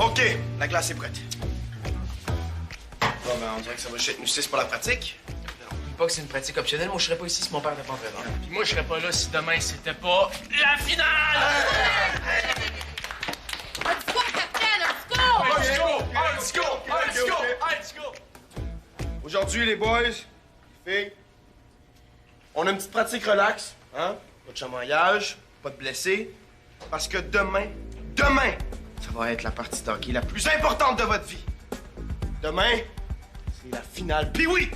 OK, la glace est prête. Bon, ben, on dirait que ça va chez nous 6 pour la pratique. N'oublie pas que c'est une pratique optionnelle. Moi, je serais pas ici si mon père n'était pas entraîneur. Puis moi, je serais pas là si demain, c'était pas la finale! Let's go, capitaine! Let's go! Let's go! Let's go! Let's go! Aujourd'hui, les boys, les filles, on a une petite pratique relax, hein? Pas de chamaillage, pas de blessés. Parce que demain, ça va être la partie de hockey la plus importante de votre vie. Demain, c'est la finale. Puis oui!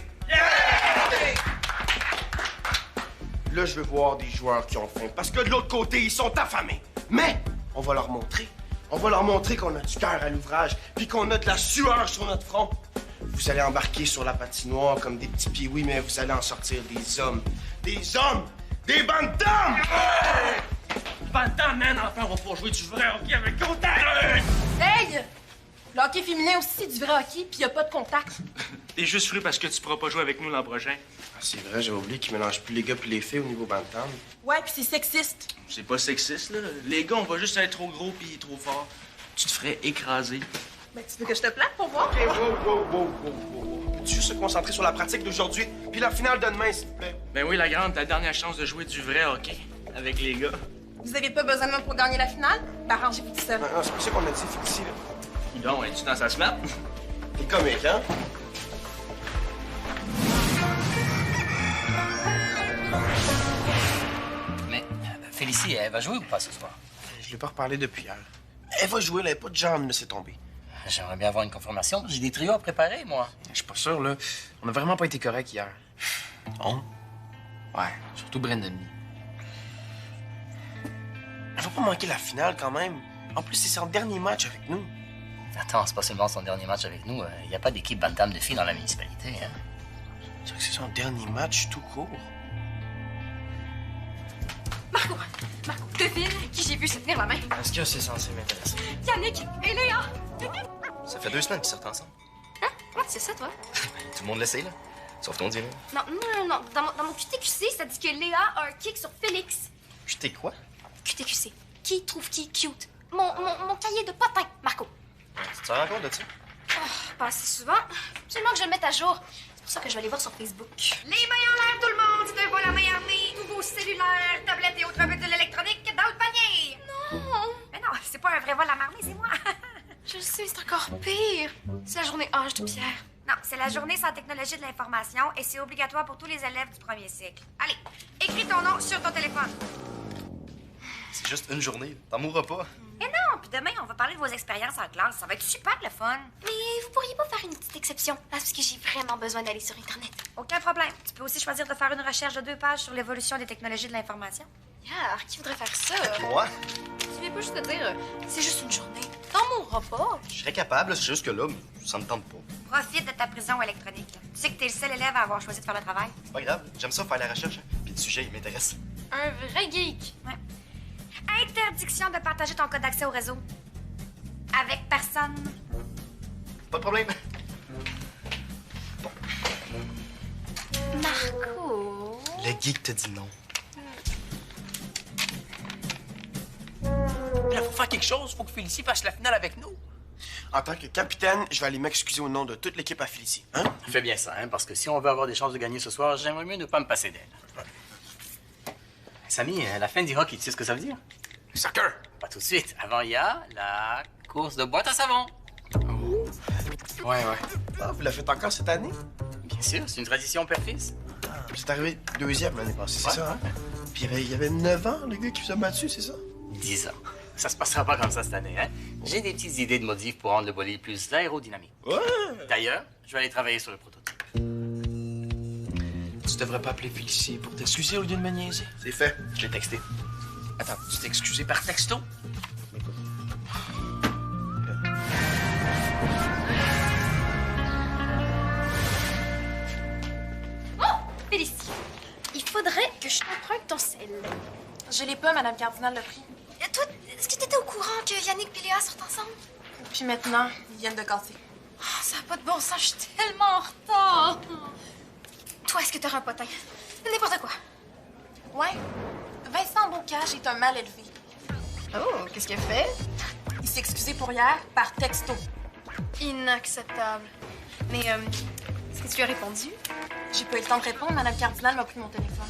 Là, je veux voir des joueurs qui ont faim. Parce que de l'autre côté, ils sont affamés. Mais on va leur montrer. On va leur montrer qu'on a du cœur à l'ouvrage, puis qu'on a de la sueur sur notre front. Vous allez embarquer sur la patinoire comme des petits piouis, mais vous allez en sortir des hommes. Des hommes! Des bandes d'hommes! Bantam, man, enfin, on va pouvoir jouer du vrai hockey avec contact! Hey! Le hockey féminin aussi, c'est du vrai hockey, puis y a pas de contact. T'es juste fru parce que tu pourras pas jouer avec nous l'an prochain. Ah, c'est vrai, j'ai oublié qu'ils mélangent plus les gars puis les filles au niveau bantam. Ouais, puis c'est sexiste. C'est pas sexiste, là. Les gars, on va juste être trop gros pis trop fort. Tu te ferais écraser. Ben, tu veux que je te plaque pour voir? OK, wow. Peux-tu juste se concentrer sur la pratique d'aujourd'hui, puis la finale de demain, s'il te plaît? Ben oui, la grande, ta dernière chance de jouer du vrai hockey avec les gars. Vous avez pas besoin de moi pour gagner la finale? Ben, arrangez-vous tout seul. Non, c'est pas ça qu'on a dit, Félicie, là. Donc, es-tu dans sa semaine? T'es comique, hein? Mais Félicie, elle va jouer ou pas ce soir? Je l'ai pas reparlé depuis hier. Elle va jouer, là, elle a pas de jambes, laisser tomber. J'aimerais bien avoir une confirmation. J'ai des trios à préparer, moi. Je suis pas sûr, là. On a vraiment pas été correct hier. Non? Ouais, surtout Brendan Lee. Elle va pas manquer la finale, quand même. En plus, c'est son dernier match avec nous. Attends, c'est pas seulement son dernier match avec nous. Il n'y a pas d'équipe bantam de filles dans la municipalité, hein. C'est vrai que c'est son dernier match tout court. Marco, devine qui j'ai vu se tenir la main. Est-ce que c'est censé m'intéresser? Yannick et Léa. Ça fait 2 semaines qu'ils sortent ensemble. Hein? Ouais, c'est ça, toi? Tout le monde l'essaye, là. Sauf ton dirait. Non. Dans mon QTQC, ça dit que Léa a un kick sur Félix. Je t'ai quoi? QTQC. Qui trouve qui cute? Mon cahier de potin, Marco. Tu te rends compte de ça? Pas assez souvent. Absolument que je le mette à jour. C'est pour ça que je vais aller voir sur Facebook. Les mains en l'air, tout le monde! C'est un vol à main armée. Tous vos cellulaires, tablettes et autres objets de l'électronique dans le panier. Non! Mais non, c'est pas un vrai vol à main armée, c'est moi. Je sais, c'est encore pire. C'est la journée H de Pierre. Non, c'est la journée sans technologie de l'information et c'est obligatoire pour tous les élèves du premier cycle. Allez, écris ton nom sur ton téléphone. C'est juste une journée. T'en mourras pas. Mais non, puis demain, on va parler de vos expériences en classe. Ça va être super le fun. Mais vous pourriez pas faire une petite exception? Là, parce que j'ai vraiment besoin d'aller sur Internet. Aucun problème. Tu peux aussi choisir de faire une recherche de 2 pages sur l'évolution des technologies de l'information. Yeah, qui voudrait faire ça? Moi? Tu viens pas juste te dire, c'est juste une journée. T'en mourras pas. Je serais capable, c'est juste que là, ça me tente pas. Profite de ta prison électronique. Tu sais que t'es le seul élève à avoir choisi de faire le travail. C'est pas grave, j'aime ça faire la recherche. Puis le sujet, il m'intéresse. Un vrai geek. Ouais. Interdiction de partager ton code d'accès au réseau. Avec personne. Pas de problème. Marco. Le geek te dit non. Là, faut faire quelque chose. Faut que Félicie fasse la finale avec nous. En tant que capitaine, je vais aller m'excuser au nom de toute l'équipe à Félicie, hein? Fais bien ça, hein, parce que si on veut avoir des chances de gagner ce soir, j'aimerais mieux ne pas me passer d'elle. Samy, la fin du hockey, tu sais ce que ça veut dire? Soccer. Pas tout de suite. Avant, il y a la course de boîte à savon. Ouais. Ah, vous la faites encore cette année? Bien sûr, c'est une tradition père-fils. C'est arrivé 2e l'année passée, c'est Ouais. ça, hein? Puis il y avait 9 ans, le gars qui vous a battu, c'est ça? 10 ans. Ça se passera pas comme ça cette année, hein? J'ai des petites idées de modifs pour rendre le bolide plus aérodynamique. Ouais! D'ailleurs, je vais aller travailler sur le prototype. Tu devrais pas appeler Félicie pour t'excuser au lieu de me niaiser. C'est fait. Je l'ai texté. Attends, tu t'es excusé par texto? Félicie, il faudrait que je t'emprunte ton sel. Je l'ai pas, Madame Cardinal l'a pris. Toi, est-ce que t'étais au courant que Yannick et Léa sortent ensemble? Puis maintenant, ils viennent de casser. Oh, ça n'a pas de bon sens, je suis tellement en retard. Toi, est-ce que t'auras un potin? N'importe quoi. Ouais. Vincent Bocage est un mal élevé. Oh, qu'est-ce qu'il a fait? Il s'est excusé excusé pour hier par texto. Inacceptable. Mais, est-ce que tu lui as répondu? J'ai pas eu le temps de répondre, Madame Cardinal m'a pris mon téléphone.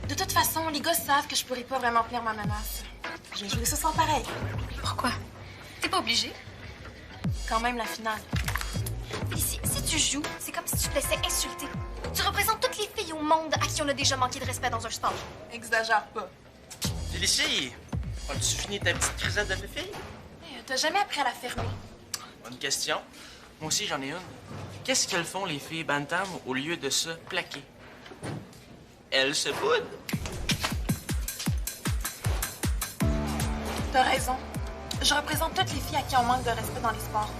De toute façon, les gars savent que je pourrais pas vraiment tenir ma menace. J'ai joué ce soir pareil. Pourquoi? T'es pas obligé. Quand même la finale. Ici, si tu joues, c'est comme si tu te laissais insulter. Tu représentes toutes les filles au monde à qui on a déjà manqué de respect dans un sport. Exagère pas. Félicie, as-tu fini ta petite crisette de fille? T'as jamais appris à la fermer. Bonne question. Moi aussi, j'en ai une. Qu'est-ce qu'elles font, les filles bantam, au lieu de se plaquer? Elles se boudent. T'as raison. Je représente toutes les filles à qui on manque de respect dans les sports.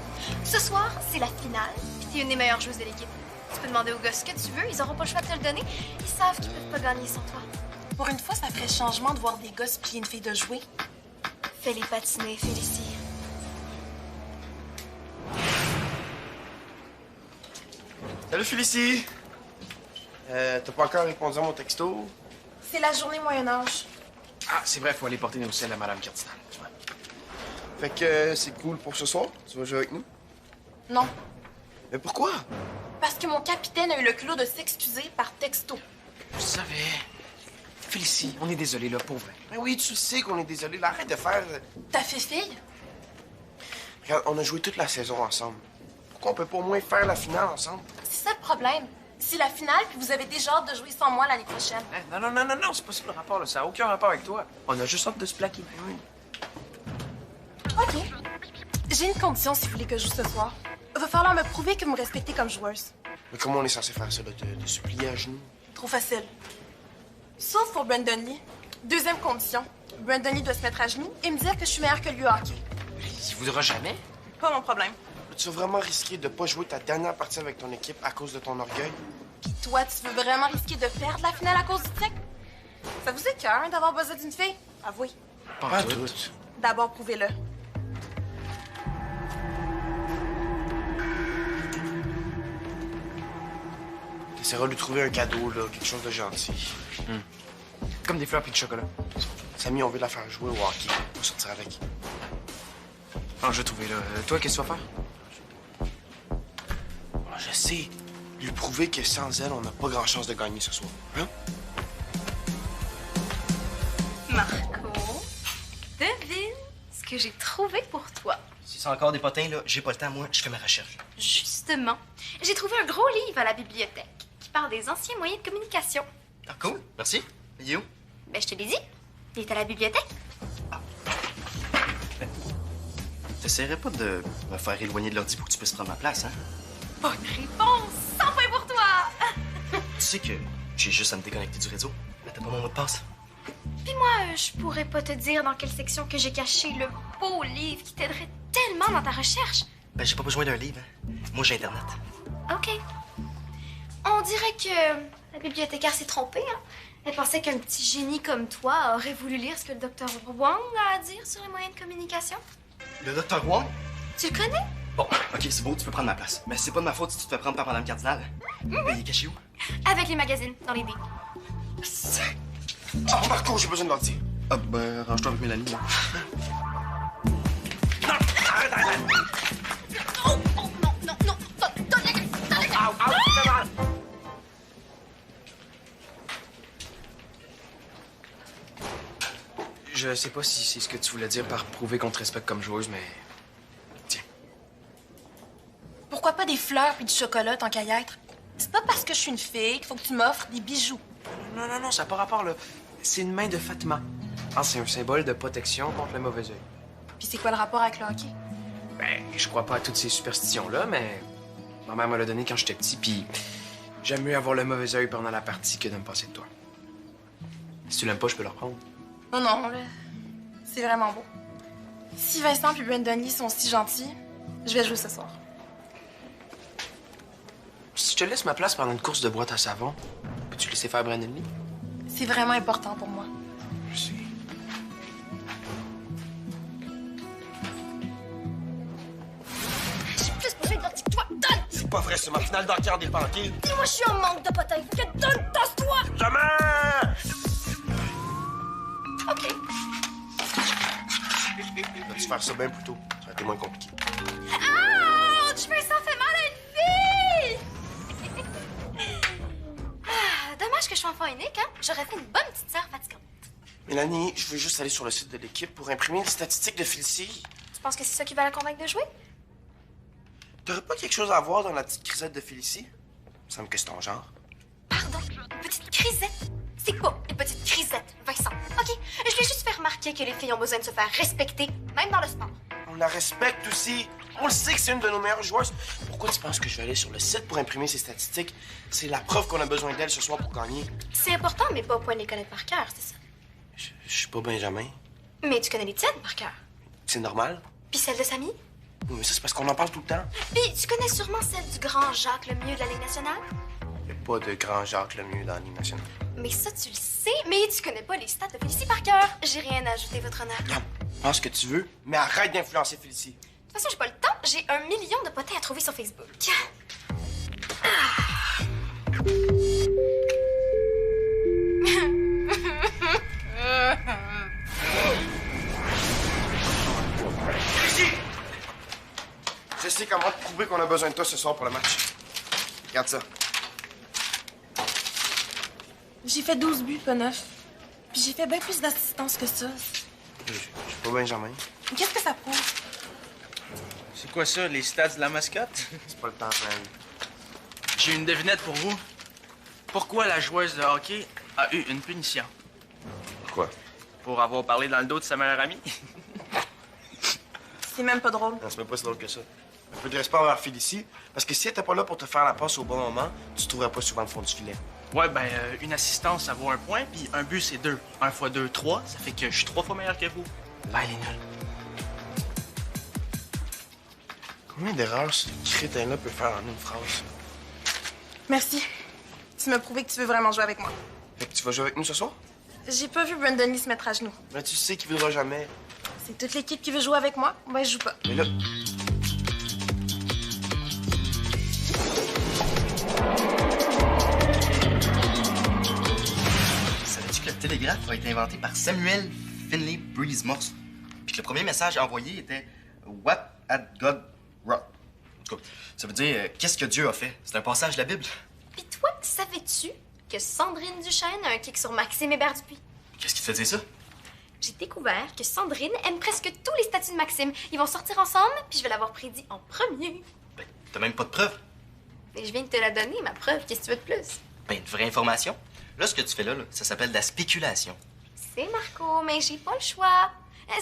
Ce soir, c'est la finale, puis t'es une des meilleures joueuses de l'équipe. Tu peux demander aux gars ce que tu veux, ils auront pas le choix de te le donner. Ils savent qu'ils peuvent pas gagner sans toi. Pour une fois, ça ferait changement de voir des gars supplier une fille de jouer. Fais-les patiner, Félicie. Salut Félicie! T'as pas encore répondu à mon texto? C'est la journée Moyen-Âge. Ah, c'est vrai, faut aller porter nos selles à Madame Cardinal. Fait que c'est cool pour ce soir. Tu vas jouer avec nous? Non. Mais pourquoi? Parce que mon capitaine a eu le culot de s'excuser par texto. Je savais. Félicie, on est désolé, là, pauvre. Ben oui, tu sais qu'on est désolé. Là, arrête de faire... T'as fait fille? Regarde, on a joué toute la saison ensemble. Pourquoi on peut pas au moins faire la finale ensemble? C'est ça le problème. C'est la finale, puis vous avez déjà hâte de jouer sans moi l'année prochaine. Non, non, non, non, non, c'est pas ça le rapport, là. Ça n'a aucun rapport avec toi. On a juste hâte de se plaquer. Oui. OK. J'ai une condition si vous voulez que je joue ce soir. Va falloir me prouver que vous me respectez comme joueuse. Mais comment on est censé faire ça, là? De supplier à genoux? Trop facile. Sauf pour Brandon Lee. Deuxième condition. Brandon Lee doit se mettre à genoux et me dire que je suis meilleure que lui au hockey. Il voudra jamais. Pas mon problème. Tu vas vraiment risquer de pas jouer ta dernière partie avec ton équipe à cause de ton orgueil? Puis toi, tu veux vraiment risquer de perdre la finale à cause du tic? Ça vous écoeure, hein, d'avoir besoin d'une fille? Avouez. Pas tout. D'abord, prouvez-le. T'essaieras de lui trouver un cadeau, là, quelque chose de gentil. Comme des fleurs puis de chocolat. Samy, on veut la faire jouer au hockey. On va sortir avec. Ah, je vais trouver, là. Toi, qu'est-ce que tu vas faire? Ah, je sais. Lui prouver que sans elle, on n'a pas grand chance de gagner ce soir. Hein? Marco, devine ce que j'ai trouvé pour toi. Si c'est encore des potins, là, j'ai pas le temps, moi, je fais ma recherche. Justement, j'ai trouvé un gros livre à la bibliothèque qui parle des anciens moyens de communication. Ah, cool, merci. Il est où? Ben, je te l'ai dit. Il est à la bibliothèque. T'essaierais pas de me faire éloigner de l'ordi pour que tu puisses prendre ma place, hein? Bonne réponse! 100 points pour toi! Tu sais que j'ai juste à me déconnecter du réseau. Mais t'as pas mon mot de passe. Puis moi, je pourrais pas te dire dans quelle section que j'ai caché le beau livre qui t'aiderait tellement dans ta recherche. Ben, j'ai pas besoin d'un livre, hein. Moi, j'ai Internet. OK. On dirait que la bibliothécaire s'est trompée, hein? Elle pensait qu'un petit génie comme toi aurait voulu lire ce que le docteur Wang a à dire sur les moyens de communication. Le docteur Wang? Tu le connais? Bon, OK, c'est beau, tu peux prendre ma place. Mais c'est pas de ma faute si tu te fais prendre par Madame Cardinal. Ben, il est caché où? Avec les magazines, dans les dés. Oh, Marco, j'ai besoin de l'ordi. Ah, ben, range-toi avec Mélanie, là. Oh, non, donne la gueule! Je sais pas si c'est ce que tu voulais dire par prouver qu'on te respecte comme joueuse, mais... Tiens. Pourquoi pas des fleurs puis du chocolat, tant qu'à y être? C'est pas parce que je suis une fille qu'il faut que tu m'offres des bijoux. Non, non, non, ça n'a pas rapport, là. C'est une main de Fatima. Ah, c'est un symbole de protection contre le mauvais œil. Puis c'est quoi le rapport avec le hockey? Ben, je crois pas à toutes ces superstitions-là, mais... Ma mère me l'a donné quand j'étais petit, puis... J'aime mieux avoir le mauvais œil pendant la partie que de me passer de toi. Si tu l'aimes pas, je peux le reprendre. Non, non, là, c'est vraiment beau. Si Vincent puis Brandon Lee sont si gentils, je vais jouer ce soir. Si je te laisse ma place pendant une course de boîte à savon, peux-tu laisser faire Brandon Lee? C'est vraiment important pour moi. Je sais. J'ai plus besoin de l'ordi que toi. Donne! C'est pas vrai, c'est ma finale d'hockey en dépendé. Dis-moi, je suis en manque de potins. Faut que donne, tasse-toi! Jamais! OK. Vas-tu faire ça bien plus tôt? C'était moins compliqué. Ouch! Mais ça fait mal à une fille! Dommage que je sois enfant unique, hein? J'aurais fait une bonne petite sœur fatigante. Mélanie, je veux juste aller sur le site de l'équipe pour imprimer les statistiques de Félicie. Tu penses que c'est ça qui va la convaincre de jouer? T'aurais pas quelque chose à voir dans la petite crisette de Félicie? Il me semble que c'est ton genre. Pardon? Petite crisette? C'est pas une petite crisette, Vincent. OK? Je vais juste faire remarquer que les filles ont besoin de se faire respecter, même dans le sport. On la respecte aussi. On le sait que c'est une de nos meilleures joueuses. Pourquoi tu penses que je vais aller sur le site pour imprimer ces statistiques? C'est la preuve qu'on a besoin d'elle ce soir pour gagner. C'est important, mais pas au point de les connaître par cœur, c'est ça? Je suis pas Benjamin. Mais tu connais les tiennes par cœur. C'est normal. Puis celle de Samy? Oui, mais ça, c'est parce qu'on en parle tout le temps. Puis tu connais sûrement celle du grand Jacques Lemieux de la Ligue nationale? Il n'y a pas de grand Jacques Lemieux dans la Ligue nationale. Mais ça, tu le sais, mais tu connais pas les stats de Félicie par cœur. J'ai rien à ajouter, votre honneur. Regarde, pense ce que tu veux, mais arrête d'influencer Félicie. De toute façon, j'ai pas le temps. J'ai 1 million de potins à trouver sur Facebook. Félicie! Je sais comment te prouver qu'on a besoin de toi ce soir pour le match. Regarde ça. J'ai fait 12 buts, pas 9. Puis j'ai fait bien plus d'assistance que ça. Je suis pas Benjamin. Qu'est-ce que ça prouve? C'est quoi ça, les stats de la mascotte? C'est pas le temps, man. J'ai une devinette pour vous. Pourquoi la joueuse de hockey a eu une punition? Pourquoi? Pour avoir parlé dans le dos de sa meilleure amie? C'est même pas drôle. Non, c'est même pas si drôle que ça. Un peu de respect envers Félicie, parce que si elle était pas là pour te faire la passe au bon moment, tu te trouverais pas souvent le fond du filet. Ouais, ben, une assistance, ça vaut 1 point, puis un but, c'est 2. 1 x 2, 3. Ça fait que je suis 3 fois meilleur que vous. Bye, les nuls. Combien d'erreurs ce crétin-là peut faire en une phrase? Merci. Tu m'as prouvé que tu veux vraiment jouer avec moi. Fait que tu vas jouer avec nous ce soir? J'ai pas vu Brandon Lee se mettre à genoux. Mais tu sais qu'il voudra jamais. C'est toute l'équipe qui veut jouer avec moi. Ben, je joue pas. Mais là... Savais-tu que le télégraphe a été inventé par Samuel Finley Breeze Morse? Puis que le premier message envoyé était What had God wrought? En tout cas, ça veut dire qu'est-ce que Dieu a fait? C'est un passage de la Bible. Puis toi, savais-tu que Sandrine Duchesne a un kick sur Maxime Hébert Dupuis? Qu'est-ce qui te fait dire ça? J'ai découvert que Sandrine aime presque tous les statuts de Maxime. Ils vont sortir ensemble, puis je vais l'avoir prédit en premier. Ben, t'as même pas de preuves. Et je viens de te la donner, ma preuve. Qu'est-ce que tu veux de plus? Ben, de vraie information. Là, ce que tu fais là, ça s'appelle de la spéculation. C'est Marco, mais j'ai pas le choix.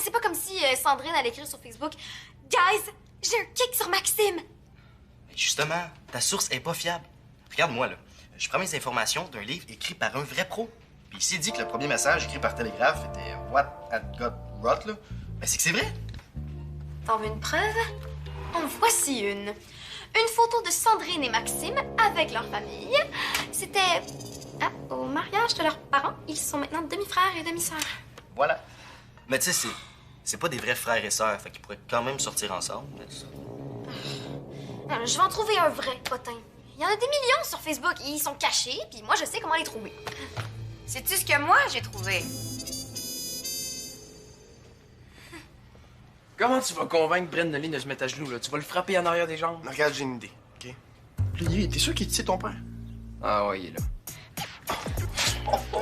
C'est pas comme si Sandrine allait écrire sur Facebook « Guys, j'ai un kick sur Maxime! Ben, justement, ta source est pas fiable. Regarde-moi, là. Je prends mes informations d'un livre écrit par un vrai pro. Puis s'il dit que le premier message écrit par télégraphe était What had God wrought, là, ben c'est que c'est vrai. » T'en veux une preuve? En voici une. Une photo de Sandrine et Maxime avec leur famille. C'était au mariage de leurs parents. Ils sont maintenant demi-frères et demi-sœurs. Voilà. Mais tu sais, c'est pas des vrais frères et sœurs, fait qu'ils pourraient quand même sortir ensemble. Je vais en trouver un vrai, potin. Il y en a des millions sur Facebook. Ils sont cachés, puis moi, je sais comment les trouver. Sais-tu ce que moi, j'ai trouvé? Comment tu vas convaincre Brandon Lee de se mettre à genoux, là? Tu vas le frapper en arrière des jambes? Regarde, j'ai une idée, OK? Puis, t'es sûr qu'il est ton père? Ah ouais, il est là. Oh,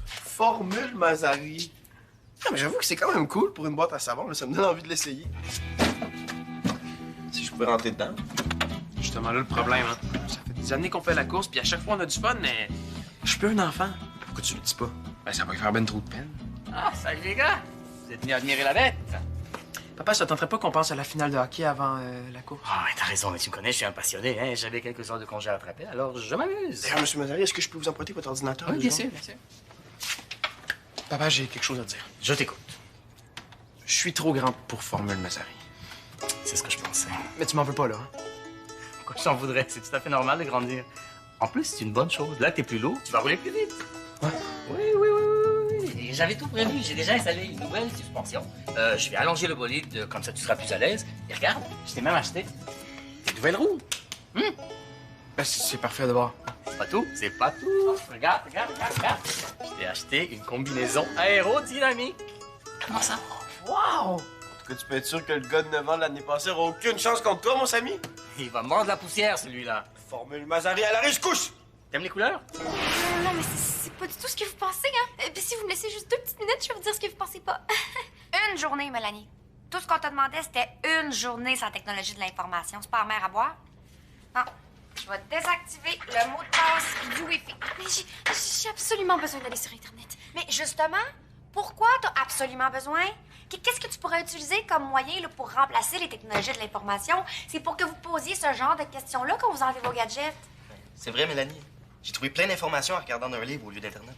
Formule Mazari. Ah, mais j'avoue que c'est quand même cool pour une boîte à savon, là. Ça me donne envie de l'essayer. Si je pouvais rentrer dedans. Justement là le problème, hein. Ça fait des années qu'on fait la course, puis à chaque fois on a du fun, mais je suis plus un enfant. Pourquoi tu le dis pas? Ben ça va lui faire ben trop de peine. Ah, salut les gars! Vous êtes venus admirer la bête? Papa, ça tenterait pas qu'on pense à la finale de hockey avant la course? Ah, t'as raison, mais tu me connais, je suis un passionné, hein. J'avais quelques heures de congé à attraper, alors je m'amuse. D'ailleurs, M. Mazari, est-ce que je peux vous emprunter votre ordinateur? Oui, deux bien secondes? sûr, bien sûr. Papa, j'ai quelque chose à te dire. Je t'écoute. Je suis trop grand pour Formule Mazari. C'est ce que je pensais. Mais tu m'en veux pas, là, hein? Pourquoi je t'en voudrais? C'est tout à fait normal de grandir. En plus, c'est une bonne chose. Là, t'es plus lourd, tu vas rouler plus vite. Ouais. Oui. Et j'avais tout prévu. J'ai déjà installé une nouvelle suspension. Je vais allonger le bolide, comme ça tu seras plus à l'aise. Et regarde, je t'ai même acheté des nouvelles roues. Ben, c'est parfait de voir. C'est pas tout, c'est pas tout. Regarde. Je t'ai acheté une combinaison aérodynamique. Comment ça? Wow! En tout Mais tu peux être sûr que le gars de 9 ans de l'année passée aura aucune chance contre toi, mon Samy? Il va mordre la poussière, celui-là. Formule Mazari à la riche-couche! T'aimes les couleurs? Non, mais c'est pas du tout ce que vous pensez, hein. Puis si vous me laissez juste 2 petites minutes, je vais vous dire ce que vous pensez pas. Une journée, Mélanie. Tout ce qu'on te demandait, c'était une journée sans technologie de l'information. C'est pas amer à boire? Non. Je vais désactiver le mot de passe du Wi-Fi. Mais j'ai absolument besoin d'aller sur Internet. Mais justement, pourquoi t'as absolument besoin? Qu'est-ce que tu pourrais utiliser comme moyen là, pour remplacer les technologies de l'information? C'est pour que vous posiez ce genre de questions-là quand vous enlevez vos gadgets. C'est vrai, Mélanie. J'ai trouvé plein d'informations en regardant un livre au lieu d'Internet.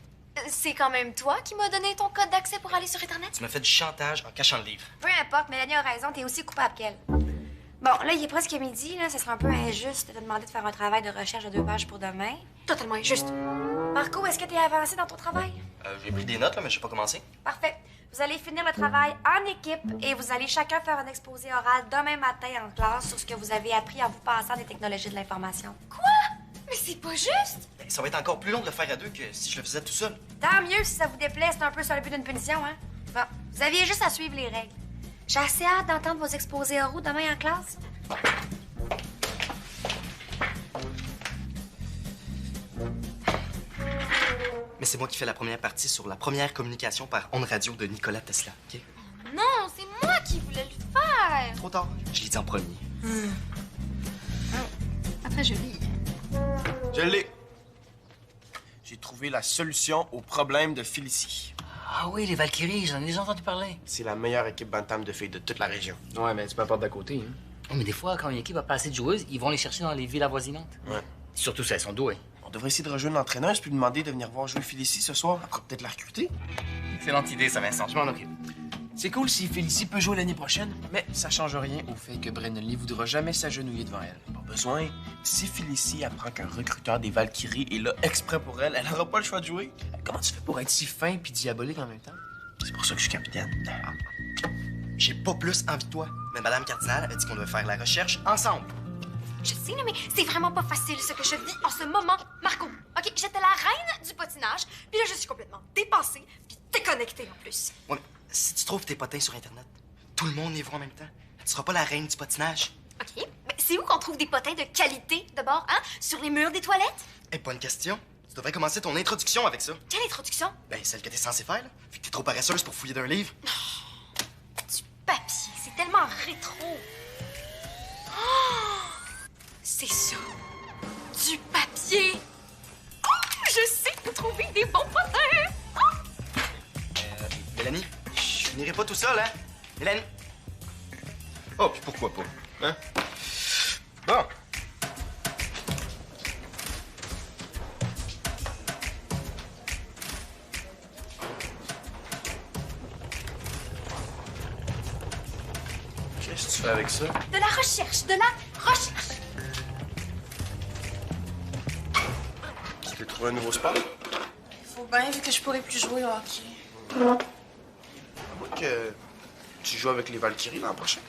C'est quand même toi qui m'as donné ton code d'accès pour aller sur Internet? Tu m'as fait du chantage en cachant le livre. Peu importe, Mélanie a raison, t'es aussi coupable qu'elle. Bon, là, il est presque midi, là. Ça serait un peu injuste de te demander de faire un travail de recherche de 2 pages pour demain. Totalement injuste. Marco, est-ce que t'es avancé dans ton travail? J'ai pris des notes, là, mais je sais pas commencer. Parfait. Vous allez finir le travail en équipe et vous allez chacun faire un exposé oral demain matin en classe sur ce que vous avez appris en vous passant des technologies de l'information. Quoi? Mais c'est pas juste! Ben, ça va être encore plus long de le faire à deux que si je le faisais tout seul. Tant mieux si ça vous déplaît, c'est un peu sur le but d'une punition, hein? Bon, vous aviez juste à suivre les règles. J'ai assez hâte d'entendre vos exposés oraux demain en classe. Mais c'est moi qui fais la première partie sur la première communication par onde radio de Nikola Tesla, OK? Non, c'est moi qui voulais le faire! Trop tard. Je l'ai dit en premier. Après, je lis. Je l'ai. J'ai trouvé la solution au problème de Félicie. Ah oui, les Valkyries, j'en ai déjà entendu parler. C'est la meilleure équipe bantam de filles de toute la région. Ouais, mais tu peux la porte d'à côté, hein. Oh, mais des fois, quand une équipe a pas assez de joueuses, ils vont les chercher dans les villes avoisinantes. Ouais. Surtout si elles sont douées. On devrait essayer de rejoindre l'entraîneuse puis lui demander de venir voir jouer Félicie ce soir. Elle pourra peut-être la recruter. Excellente idée, ça, Vincent. Je m'en occupe. C'est cool si Félicie peut jouer l'année prochaine, mais ça change rien au fait que Brennan Lee voudra jamais s'agenouiller devant elle. Pas besoin. Si Félicie apprend qu'un recruteur des Valkyries est là exprès pour elle, elle aura pas le choix de jouer. Comment tu fais pour être si fin puis diabolique en même temps? C'est pour ça que je suis capitaine. J'ai pas plus envie de toi. Mais Madame Cardinal a dit qu'on devait faire la recherche ensemble. Je sais, là, mais c'est vraiment pas facile ce que je vis en ce moment. Marco, OK, j'étais la reine du patinage, puis là, je suis complètement dépassée, puis déconnectée en plus. Ouais, mais si tu trouves tes potins sur Internet, tout le monde les voit en même temps. Tu seras pas la reine du patinage. OK, mais c'est où qu'on trouve des potins de qualité, d'abord, hein? Sur les murs des toilettes? Eh, bonne question. Tu devrais commencer ton introduction avec ça. Quelle introduction? Ben, celle que t'es censée faire, là. Vu que t'es trop paresseuse pour fouiller d'un livre. Du papier, c'est tellement rétro. Oh! C'est ça. Du papier. Oh, je sais où trouver des bons potins. Mélanie, je finirai pas tout seul, hein? Mélanie? Oh, puis pourquoi pas? Hein? Bon. Qu'est-ce que tu fais avec ça? De la recherche, de la recherche. Tu t'es trouvé un nouveau sport? Faut bien, vu que je pourrais plus jouer au hockey. Moi que tu joues avec les Valkyries l'an prochain.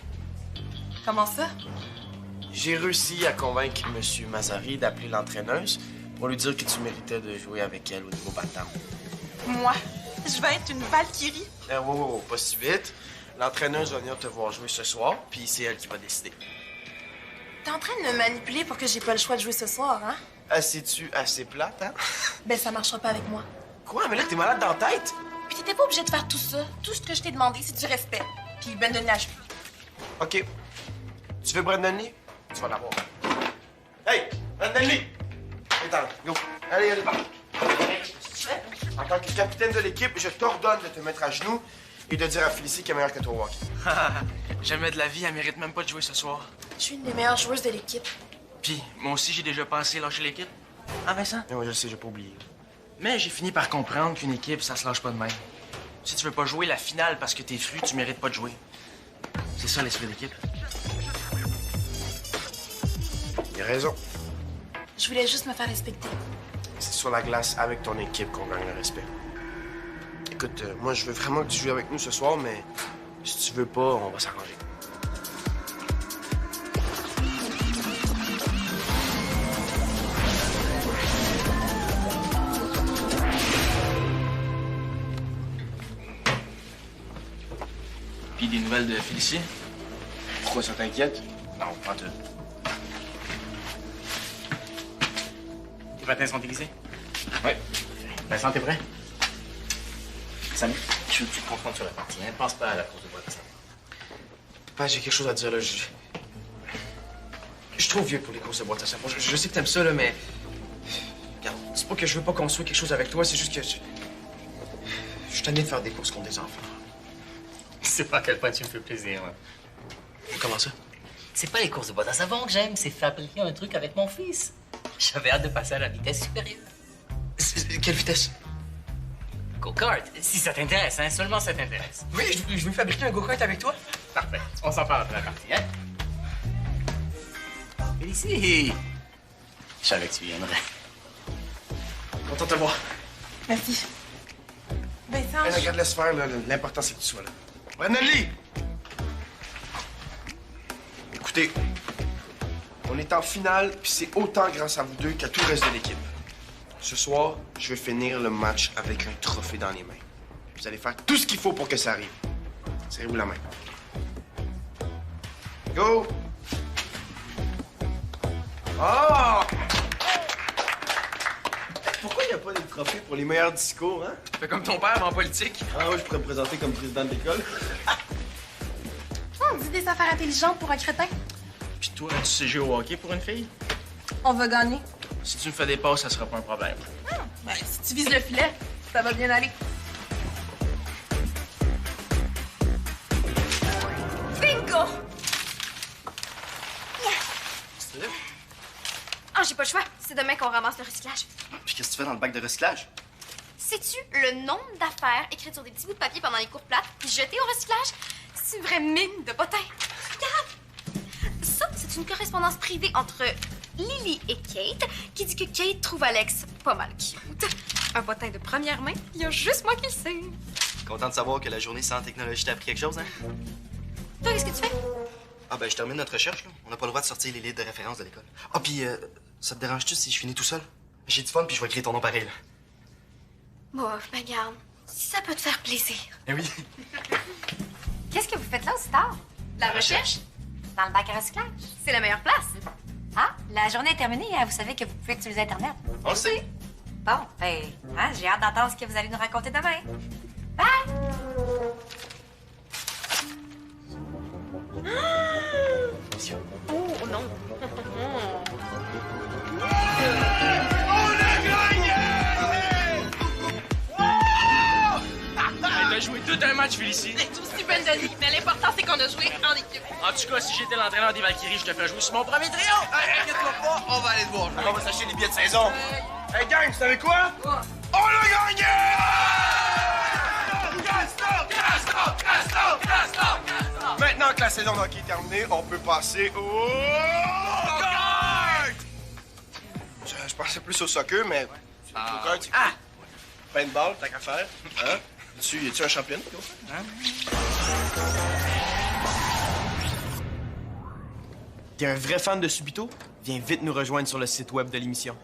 Comment ça? J'ai réussi à convaincre M. Mazari d'appeler l'entraîneuse pour lui dire que tu méritais de jouer avec elle au niveau bantam. Moi, je vais être une Valkyrie. Wow, pas si vite. L'entraîneuse va venir te voir jouer ce soir, puis c'est elle qui va décider. T'es en train de me manipuler pour que j'ai pas le choix de jouer ce soir, hein? C'est-tu assez plate, hein? Ben, ça marchera pas avec moi. Quoi? Mais là, t'es malade dans la tête? Puis t'étais pas obligé de faire tout ça. Tout ce que je t'ai demandé, c'est du respect. Puis Brandon Lee. OK. Tu veux Brandon Lee? Tu vas l'avoir. Hey! Brandon Lee! Attends, go. Allez. En tant que capitaine de l'équipe, je t'ordonne de te mettre à genoux et de dire à Félicie qu'elle est meilleure que toi au hockey. Jamais de la vie, elle mérite même pas de jouer ce soir. Je suis une des meilleures joueuses de l'équipe. Puis, moi aussi, j'ai déjà pensé lâcher l'équipe. Ah, Vincent? Oui, je sais, j'ai pas oublié. Mais j'ai fini par comprendre qu'une équipe, ça se lâche pas de même. Si tu veux pas jouer la finale parce que t'es fru, tu mérites pas de jouer. C'est ça l'esprit d'équipe. Il a raison. Je voulais juste me faire respecter. C'est sur la glace avec ton équipe qu'on gagne le respect. Écoute, moi, je veux vraiment que tu joues avec nous ce soir, mais si tu veux pas, on va s'arranger. Puis des nouvelles de Félicie? Pourquoi ça t'inquiète? Non, pas tout. Tes patins sont aiguisés? Oui. Vincent, t'es prêt? Salut. Je veux que tu te concentres sur la partie, hein? Pense pas à la course de bois de ça. Papa, j'ai quelque chose à te dire, là. Je suis trop vieux pour les courses de boîte à savon. Je sais que t'aimes ça, là, mais... Regarde, c'est pas que je veux pas construire quelque chose avec toi, c'est juste que... Je suis tanné de faire des courses contre des enfants. C'est pas à quel point tu me fais plaisir, hein. Comment ça? C'est pas les courses de boîte à savon que j'aime, c'est fabriquer un truc avec mon fils. J'avais hâte de passer à la vitesse supérieure. Quelle vitesse? Go-kart, si ça t'intéresse, hein, seulement ça t'intéresse. Oui, je veux fabriquer un go-kart avec toi. Parfait. On s'en parle après la partie, hein? Félicie! Je savais que tu viendrais. Content de te voir. Merci. Vincent, Hey, regarde, laisse faire, là. L'important, c'est que tu sois là. Brandon-Lee! Écoutez, on est en finale, puis c'est autant grâce à vous deux qu'à tout le reste de l'équipe. Ce soir, je vais finir le match avec un trophée dans les mains. Vous allez faire tout ce qu'il faut pour que ça arrive. Serrez-vous la main. Go! Ah! Pourquoi il n'y a pas de trophée pour les meilleurs discours, hein? Fais comme ton père, mais en politique. Ah ouais, je pourrais me présenter comme président de l'école. on dit des affaires intelligentes pour un crétin. Puis toi, tu sais jouer au hockey pour une fille? On va gagner. Si tu me fais des passes, ça sera pas un problème. Ben, si tu vises le filet, ça va bien aller. Bingo! Ah, j'ai pas le choix. C'est demain qu'on ramasse le recyclage. Puis qu'est-ce que tu fais dans le bac de recyclage? Sais-tu le nombre d'affaires écrites sur des petits bouts de papier pendant les cours plates puis jetées au recyclage? C'est une vraie mine de potins. Regarde! Ça, c'est une correspondance privée entre Lily et Kate qui dit que Kate trouve Alex pas mal cute. Un potin de première main, il y a juste moi qui le sais. Content de savoir que la journée sans technologie t'a appris quelque chose, hein? Toi, qu'est-ce que tu fais? Ah ben, je termine notre recherche, là. On n'a pas le droit de sortir les livres de référence de l'école. Ah, puis ça te dérange-tu si je finis tout seul? J'ai du fun, puis je vais écrire ton nom pareil, là. Bof, ben garde, si ça peut te faire plaisir. Eh oui. Qu'est-ce que vous faites là aussi tard? La recherche? Dans le bac à recyclage. C'est la meilleure place. Ah, la journée est terminée, hein? Vous savez que vous pouvez utiliser Internet. On le sait. Bon, ben, hein, j'ai hâte d'entendre ce que vous allez nous raconter demain. Bye! Oh non. T'as joué tout un match, Félicie. C'est aussi belle de vie, mais l'important, c'est qu'on a joué en équipe. En tout cas, si j'étais l'entraîneur des Valkyries, je te ferais jouer sur mon premier trio. Inquiète-toi pas, on va aller te voir. On va s'acheter les billets de saison. Hey gang, vous savez quoi? On a gagné! Maintenant que la saison de hockey est terminée, on peut passer au... kart! Je pensais plus au soccer, mais... Au kart, c'est cool. Paintball, t'as qu'à faire. Hein? Y a-tu un championnat? T'es un vrai fan de Subito? Viens vite nous rejoindre sur le site web de l'émission.